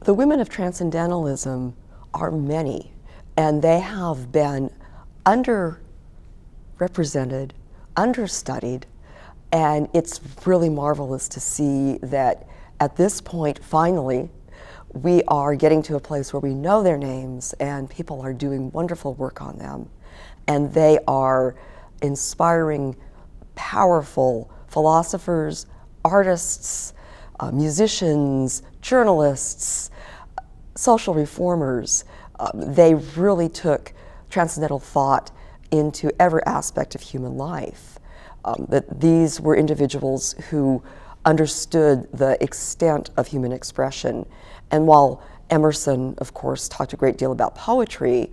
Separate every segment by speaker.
Speaker 1: The women of Transcendentalism are many, and they have been underrepresented, understudied, and it's really marvelous to see that at this point, finally, we are getting to a place where we know their names and people are doing wonderful work on them. And they are inspiring, powerful philosophers, artists, musicians, journalists, social reformers. They really took transcendental thought into every aspect of human life. That these were individuals who understood the extent of human expression. And while Emerson, of course, talked a great deal about poetry,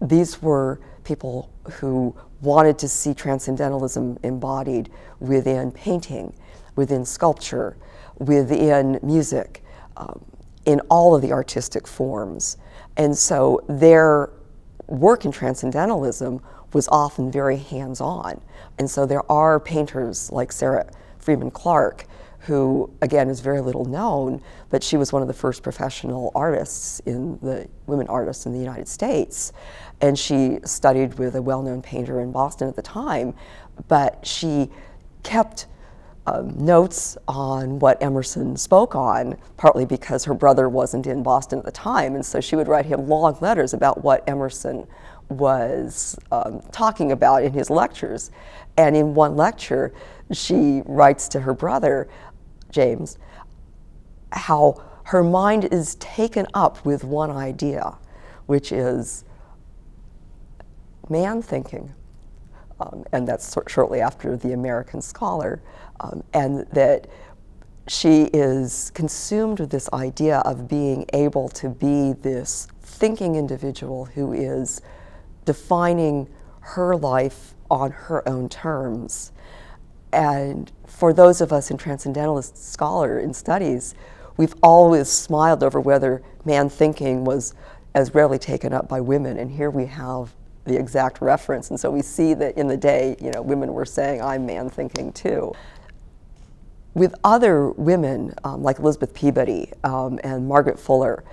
Speaker 1: these were people who wanted to see transcendentalism embodied within painting, within sculpture, within music, in all of the artistic forms. And so their work in transcendentalism was often very hands-on. And so there are painters like Sarah Freeman Clarke, who, again, is very little known, but she was one of the first professional artists women artists in the United States. And she studied with a well-known painter in Boston at the time, but she kept notes on what Emerson spoke on, partly because her brother wasn't in Boston at the time, and so she would write him long letters about what Emerson was talking about in his lectures. And in one lecture, she writes to her brother, James, how her mind is taken up with one idea, which is man thinking. And that's shortly after The American Scholar, and that she is consumed with this idea of being able to be this thinking individual who is defining her life on her own terms. And for those of us in Transcendentalist scholar in studies, we've always smiled over whether man thinking was as rarely taken up by women, and here we have the exact reference. And so we see that in the day, women were saying, I'm man thinking too. With other women, like Elizabeth Peabody and Margaret Fuller,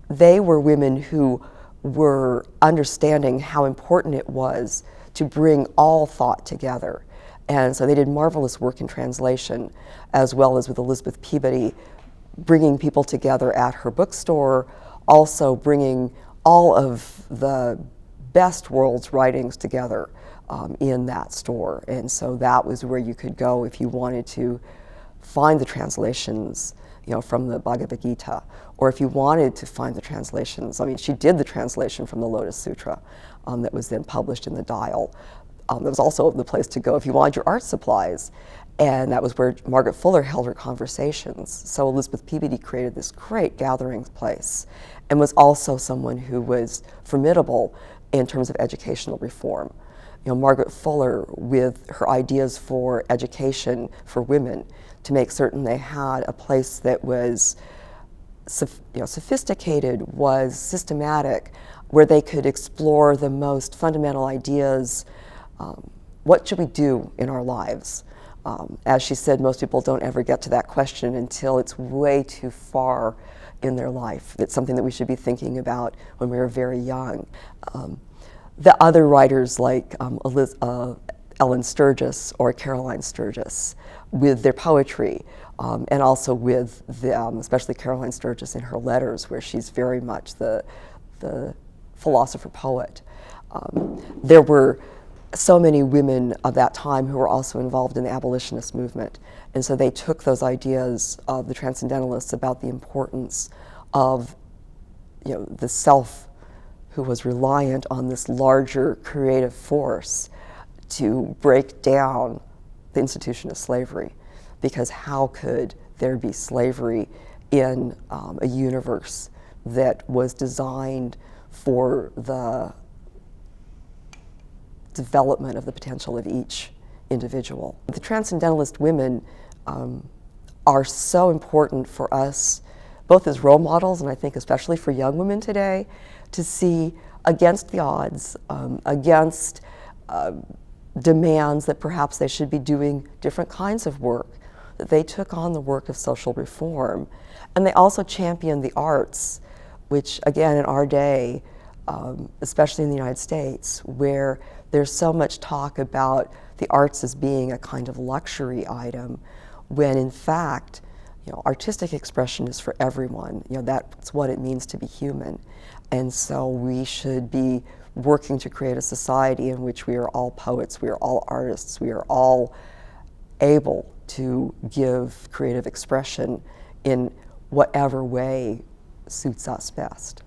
Speaker 1: they were women who were understanding how important it was to bring all thought together. And so they did marvelous work in translation, as well as with Elizabeth Peabody, bringing people together at her bookstore, also bringing all of the best world's writings together in that store. And so that was where you could go if you wanted to find the translations, from the Bhagavad Gita, or if you wanted to find the translations. I mean, she did the translation from the Lotus Sutra that was then published in the Dial. That was also the place to go if you wanted your art supplies. And that was where Margaret Fuller held her conversations. So Elizabeth Peabody created this great gathering place and was also someone who was formidable in terms of educational reform. Margaret Fuller, with her ideas for education for women, to make certain they had a place that was sophisticated, was systematic, where they could explore the most fundamental ideas. What should we do in our lives? As she said, most people don't ever get to that question until it's way too far in their life. It's something that we should be thinking about when we were very young. The other writers like Ellen Sturgis or Caroline Sturgis, with their poetry, and also with especially Caroline Sturgis in her letters, where she's very much the philosopher poet. There were so many women of that time who were also involved in the abolitionist movement. And so they took those ideas of the Transcendentalists about the importance of the self who was reliant on this larger creative force to break down the institution of slavery. Because how could there be slavery in a universe that was designed for the development of the potential of each individual? The Transcendentalist women are so important for us, both as role models, and I think especially for young women today, to see against the odds, against demands that perhaps they should be doing different kinds of work, they took on the work of social reform. And they also championed the arts, which again in our day, especially in the United States, where there's so much talk about the arts as being a kind of luxury item, when in fact, artistic expression is for everyone. That's what it means to be human. And so we should be working to create a society in which we are all poets, we are all artists, we are all able to give creative expression in whatever way suits us best.